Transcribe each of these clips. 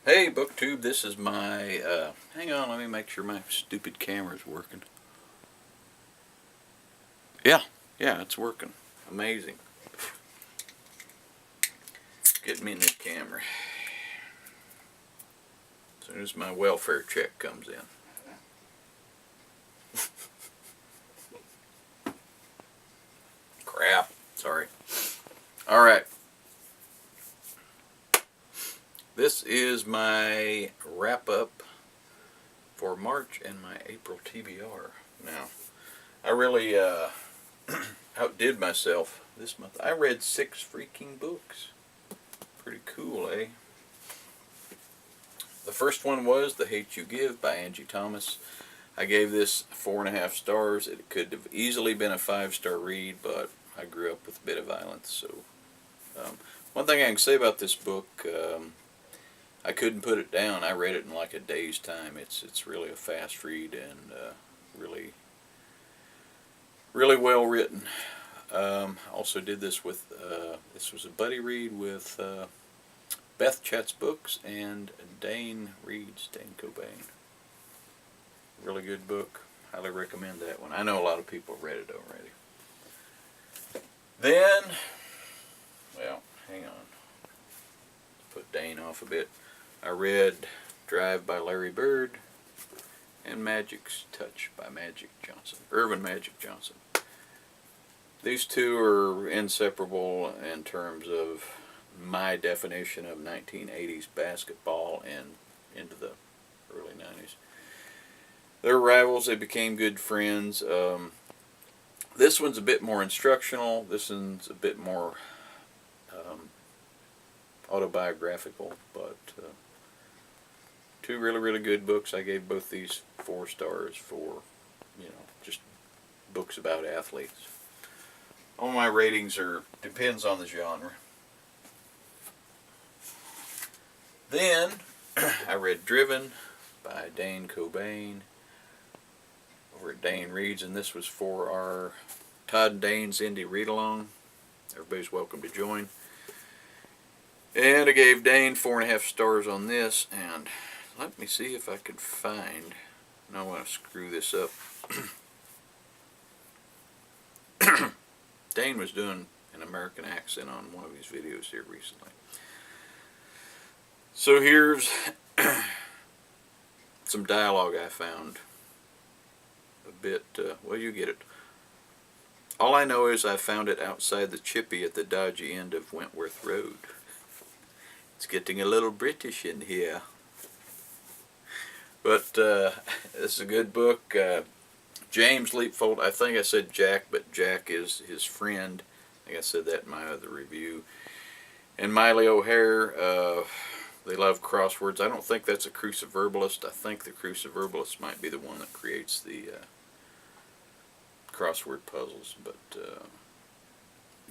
Hey Booktube, this is my, hang on, let me make sure my stupid camera's working. Yeah, it's working. Amazing. Get me in the camera. As soon as my welfare check comes in. Crap, sorry. Alright. This is my wrap-up for March and my April TBR. Now, I really outdid myself this month. I read 6 freaking books. Pretty cool, eh? The first one was The Hate You Give by Angie Thomas. I gave this 4.5 stars. It could have easily been a 5-star read, but I grew up with a bit of violence. So, one thing I can say about this book, I couldn't put it down. I read it in like a day's time. It's really a fast read and really well written. Also did this with this was a buddy read with Beth Chat's Books and Dane Reads, Dane Cobain. Really good book. Highly recommend that one. I know a lot of people have read it already. Then, well, hang on. Put Dane off a bit. I read Drive by Larry Bird and Magic's Touch by Irvin Magic Johnson. These two are inseparable in terms of my definition of 1980s basketball and into the early 90s. They're rivals. They became good friends. This one's a bit more instructional. This one's a bit more autobiographical, but two really good books. I gave both these 4 stars for, just books about athletes. All my ratings depends on the genre. Then I read Driven by Dane Cobain over at Dane Reads, and this was for our Todd and Dane's Indie Read Along. Everybody's welcome to join. And I gave Dane 4.5 stars on this, and let me see if I can find. I don't want to screw this up. Dane was doing an American accent on one of his videos here recently. So here's some dialogue I found. A bit, well, you get it. All I know is I found it outside the chippy at the dodgy end of Wentworth Road. It's getting a little British in here. But this is a good book. James Leapfold, I think I said Jack, but Jack is his friend. I think I said that in my other review. And Miley O'Hare, they love crosswords. I don't think that's a cruciverbalist. I think the cruciverbalist might be the one that creates the crossword puzzles. But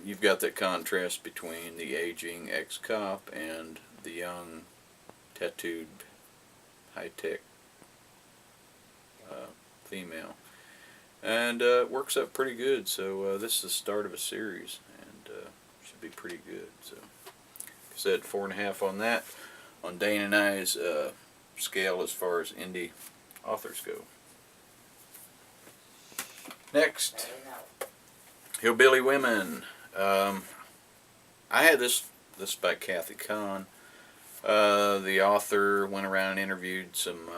you've got that contrast between the aging ex-cop and the young, tattooed, high-tech female. And it works out pretty good. So this is the start of a series, and should be pretty good. So, like I said, 4.5 on that. On Dane and I's scale as far as indie authors go. Next, Hillbilly Women. I had this by Kathy Kahn. The author went around and interviewed some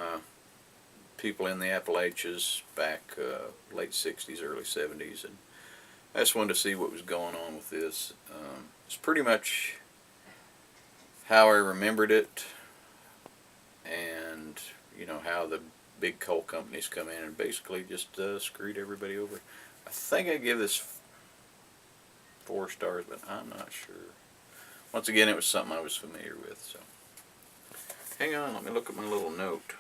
people in the Appalachians back late 60s, early 70s, and I just wanted to see what was going on with this. It's pretty much how I remembered it, and how the big coal companies come in and basically just screwed everybody over. I think I give this 4 stars, but I'm not sure. Once again, it was something I was familiar with. So hang on, let me look at my little note.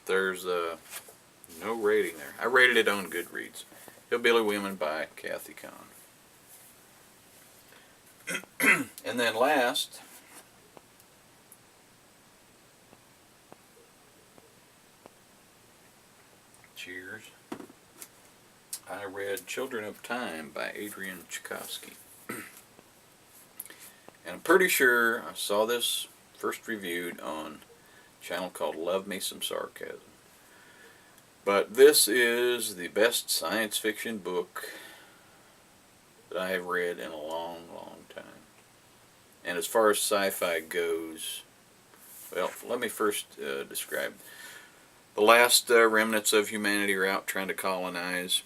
There's no rating there. I rated it on Goodreads. Hillbilly Women by Kathy Kahn. And then last, cheers, I read Children of Time by Adrian Tchaikovsky. And I'm pretty sure I saw this first reviewed on a channel called Love Me Some Sarcasm. But this is the best science fiction book that I have read in a long, long time. And as far as sci-fi goes, well, let me first describe. The last remnants of humanity are out trying to colonize.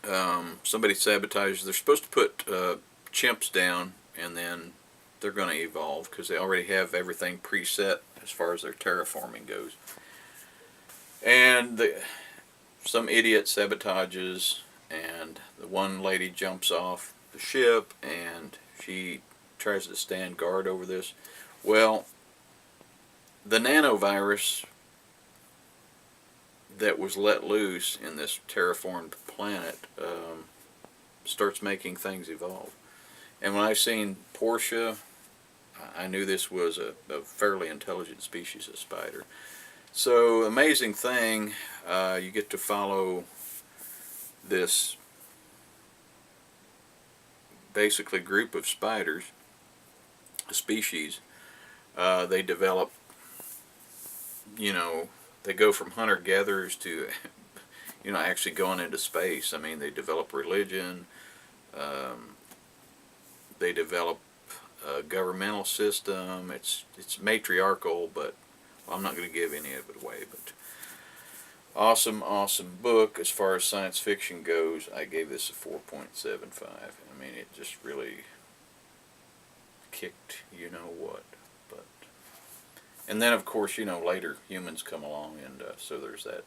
Somebody sabotages. They're supposed to put chimps down, and then they're going to evolve because they already have everything preset as far as their terraforming goes. And some idiot sabotages, and the one lady jumps off the ship, and she tries to stand guard over this. Well, the nanovirus that was let loose in this terraformed planet starts making things evolve. And when I seen Portia, I knew this was a fairly intelligent species of spider. So, amazing thing, you get to follow this basically group of spiders, a species. They develop, they go from hunter-gatherers to, actually going into space. I mean, they develop religion, they develop a governmental system. It's matriarchal, but I'm not going to give any of it away. But awesome, awesome book. As far as science fiction goes, I gave this a 4.75. I mean, it just really kicked you-know-what. But, and then, of course, later humans come along, and so there's that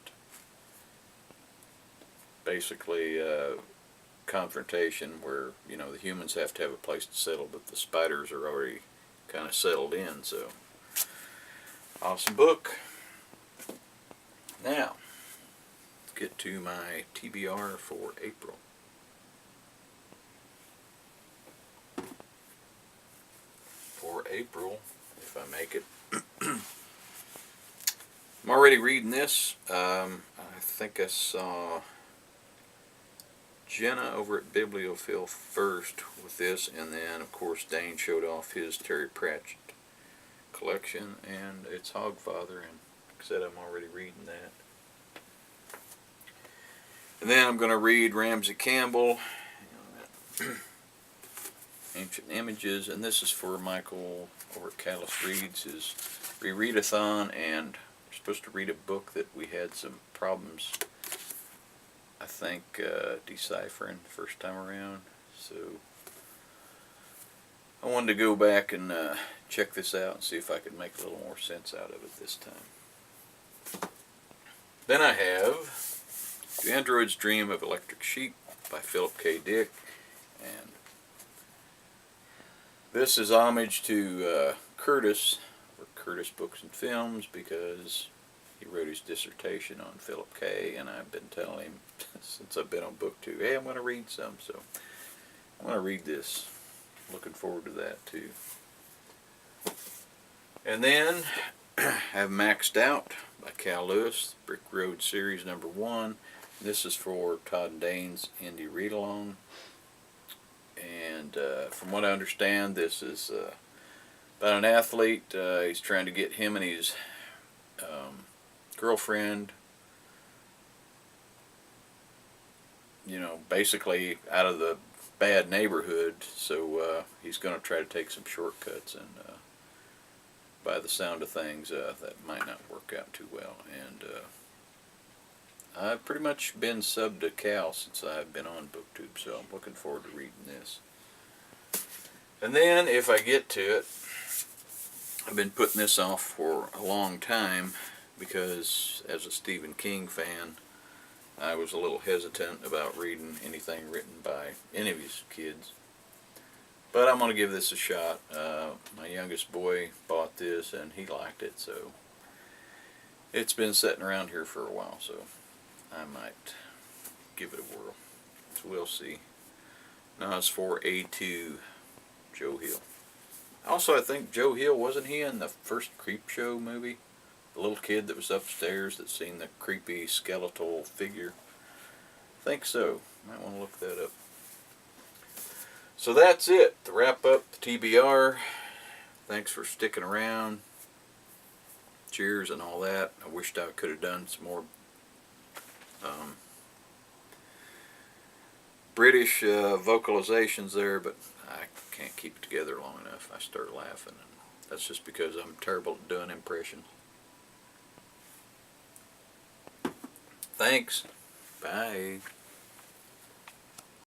basically confrontation where, the humans have to have a place to settle, but the spiders are already kind of settled in, so awesome book. Now, let's get to my TBR for April. For April, if I make it. I'm already reading this. I think I saw Jenna over at Bibliophile first with this, and then of course Dane showed off his Terry Pratchett collection, and it's Hogfather, and like I said, I'm already reading that. And then I'm going to read Ramsey Campbell, Ancient Images, and this is for Michael over at CalLewisAtl, his rereadathon, and we're supposed to read a book that we had some problems, I think, deciphering the first time around. So I wanted to go back and check this out and see if I could make a little more sense out of it this time. Then I have Do Androids Dream of Electric Sheep by Philip K. Dick, and this is homage to Curtis, or Curtis Books and Films, because he wrote his dissertation on Philip K., and I've been telling him since I've been on Booktube, hey, I'm going to read some, so I'm going to read this. Looking forward to that, too. And then I have Maxed Out by Cal Lewis, Brick Road Series #1. This is for Todd and Dane's Indie Read-Along. And from what I understand, this is about an athlete. He's trying to get him and his girlfriend, basically out of the bad neighborhood. So he's going to try to take some shortcuts, and by the sound of things, that might not work out too well. And I've pretty much been subbed to Cal since I've been on Booktube, so I'm looking forward to reading this. And then, if I get to it, I've been putting this off for a long time because, as a Stephen King fan, I was a little hesitant about reading anything written by any of his kids. But I'm going to give this a shot. My youngest boy bought this and he liked it, so it's been sitting around here for a while, so I might give it a whirl. So we'll see. Now it's for A2, Joe Hill. Also, I think Joe Hill, wasn't he in the first Creepshow movie? The little kid that was upstairs that seen the creepy skeletal figure. I think so. Might want to look that up. So that's it. To wrap up the TBR. Thanks for sticking around. Cheers and all that. I wished I could have done some more British vocalizations there, but I can't keep it together long enough. I start laughing, and that's just because I'm terrible at doing impressions. Thanks. Bye.